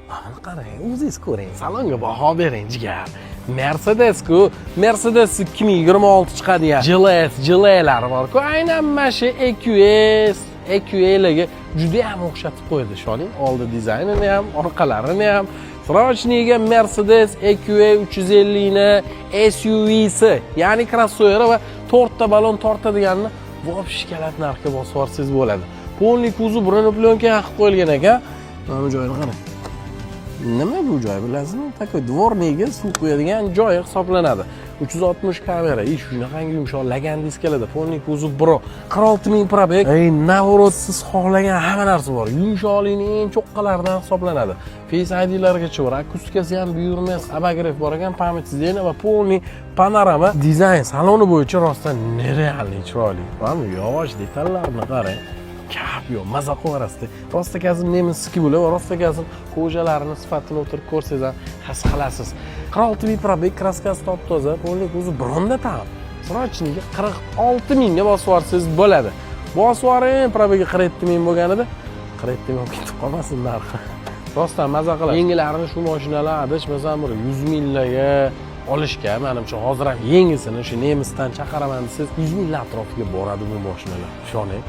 Mana qarang, o'zingiz ko'ring. Salonga baho bering, jigar. Mercedes-ku, Mercedes 2026 chiqadigan GLS-lar bor-ku, aynan mana shu EQA'larga juda ham o'xshatib qo'ydi. Shoning oldi dizaynini ham, orqalarini ham. Srochniga Mercedes EQA 350 ni SUV'si, ya'ni crossover va 4 ta balon tortadiganni vopish kalat narxga bosib olsangiz bo'ladi. Polniy kuzov broneplyonka qilib qo'yilgan ekan. Mana bu joyini qarang. Nima bu joy bilasizmi? Takoy dvorniga suv quyadigan joy hisoblanadi. 360 kamera, shunaqangi yumshoq lagan diskalada Polniy kuzov Pro 46000 probeg. Navrot siz xohlagan hamma narsa bor. Yumshoqlikning eng cho'qqalaridan hisoblanadi. Face ID'largacha bor, akustikasi ham buyurmas, abagrev bor ekan, pamять sидения va Polniy panorama dizayn. Saloni bo'yicha rostdan nerealniy chiroyli. Mana yog'och detallarni qarang. Kap yo'q, maza qilaverasiz. Rostakazim nemisniki bo'lib, rostakazim xo'jalarini sifatini o'tirib ko'rsangiz ham his qilasiz. 46000 probeg, kraskasi top-toza, Polniy kuzov bronda tam. Srochniga 46000 ga bosib olsangiz bo'ladi. Bosib oling, probegi 47000 bo'lganida 47000 olib ketib qolmasin narxi. Rostdan maza qiladi. Yangilarini shu mashinalar adashmasam bir 100 minglarga olishga, menimcha hozir ham yangisini shu nemisdan chaqiraman desangiz 100 ming atrofiga boradi bu mashinalar. Ishoning.